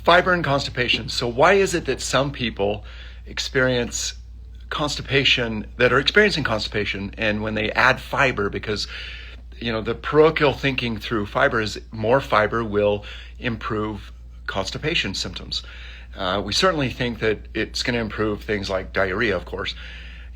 Fiber and constipation. So why is it that some people experience constipation, that are experiencing constipation, and when they add fiber, because the parochial thinking through fiber is more fiber will improve constipation symptoms. We certainly think that it's going to improve things like diarrhea, of course.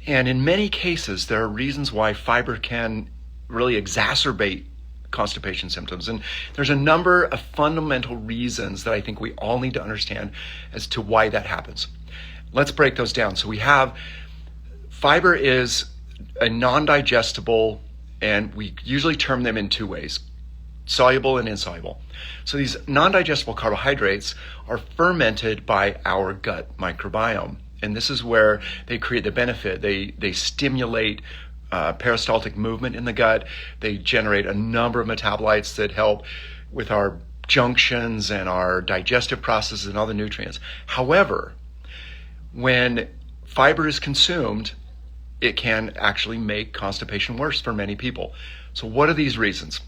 And in many cases, there are reasons why fiber can really exacerbate constipation symptoms. And there's a number of fundamental reasons that I think we all need to understand as to why that happens. Let's break those down. So we have fiber is a non-digestible, and we usually term them in two ways: soluble and insoluble. So these non-digestible carbohydrates are fermented by our gut microbiome. And this is where they create the benefit. They stimulate peristaltic movement in the gut. They generate a number of metabolites that help with our junctions and our digestive processes and all the nutrients. However, when fiber is consumed, it can actually make constipation worse for many people. So what are these reasons?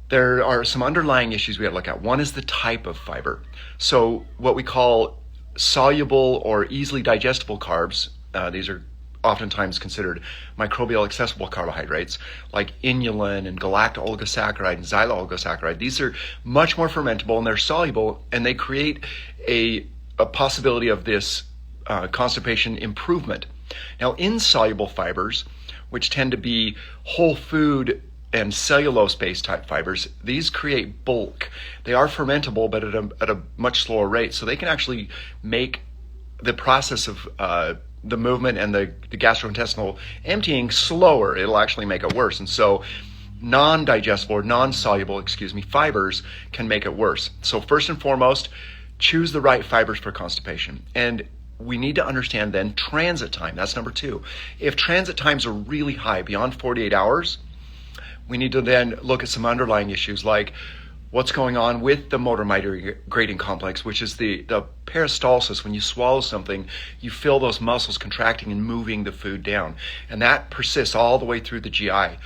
There are some underlying issues we have to look at. One is the type of fiber. So what we call soluble or easily digestible carbs, these are oftentimes considered microbial accessible carbohydrates like inulin and galacto-oligosaccharide and xylo-oligosaccharide. These are much more fermentable and they're soluble, and they create a possibility of this constipation improvement. Now, insoluble fibers, which tend to be whole food and cellulose-based type fibers, these create bulk. They are fermentable, but at a much slower rate, so they can actually make the process of the movement and the gastrointestinal emptying slower. It'll actually make it worse. And so non-digestible or non-soluble, fibers can make it worse. So first and foremost, choose the right fibers for constipation. And we need to understand then transit time. That's number two. If transit times are really high, beyond 48 hours, we need to then look at some underlying issues like what's going on with the motor migrating complex, which is the peristalsis. When you swallow something, you feel those muscles contracting and moving the food down. And that persists all the way through the GI.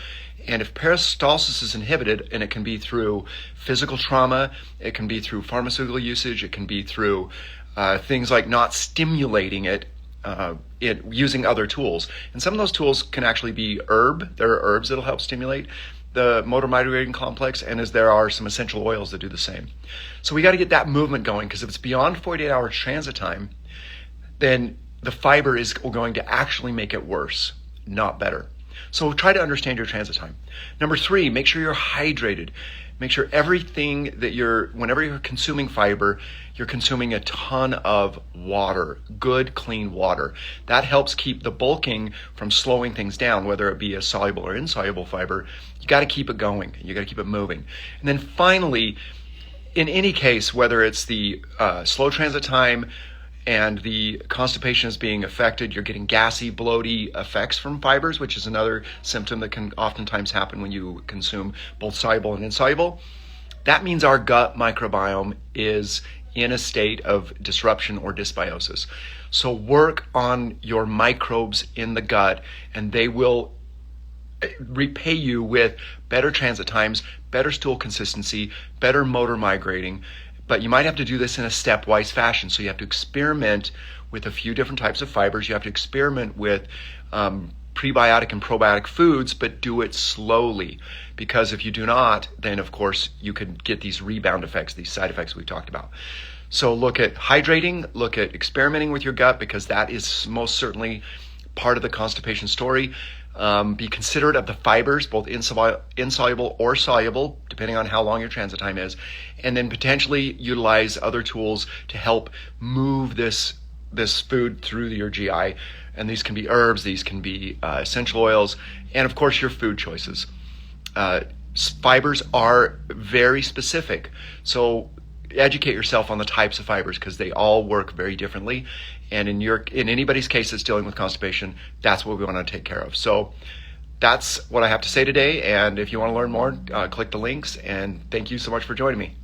And if peristalsis is inhibited, and it can be through physical trauma, it can be through pharmaceutical usage, it can be through things like not stimulating it, using other tools. And some of those tools can actually be herb. There are herbs that'll help stimulate the motor migrating complex, and as there are some essential oils that do the same. So we got to get that movement going, because if it's beyond 48 hours transit time, then the fiber is going to actually make it worse, not better. So try to understand your transit time. Number three, make sure you're hydrated. Make sure everything that whenever you're consuming fiber, you're consuming a ton of water, good, clean water. That helps keep the bulking from slowing things down, whether it be a soluble or insoluble fiber. You got to keep it going. You got to keep it moving. And then finally, in any case, whether it's the slow transit time and the constipation is being affected, you're getting gassy, bloaty effects from fibers, which is another symptom that can oftentimes happen when you consume both soluble and insoluble. That means our gut microbiome is in a state of disruption or dysbiosis. So work on your microbes in the gut, and they will repay you with better transit times, better stool consistency, better motor migrating. But you might have to do this in a stepwise fashion. So you have to experiment with a few different types of fibers. You have to experiment with prebiotic and probiotic foods, but do it slowly. Because if you do not, then of course you could get these rebound effects, these side effects we've talked about. So look at hydrating, look at experimenting with your gut, because that is most certainly part of the constipation story. Be considerate of the fibers, both insoluble or soluble, depending on how long your transit time is, and then potentially utilize other tools to help move this food through your GI. And these can be herbs, these can be essential oils, and of course your food choices. Fibers are very specific, so educate yourself on the types of fibers, because they all work very differently. And in anybody's case that's dealing with constipation, that's what we want to take care of. So that's what I have to say today. And if you want to learn more, click the links. And thank you so much for joining me.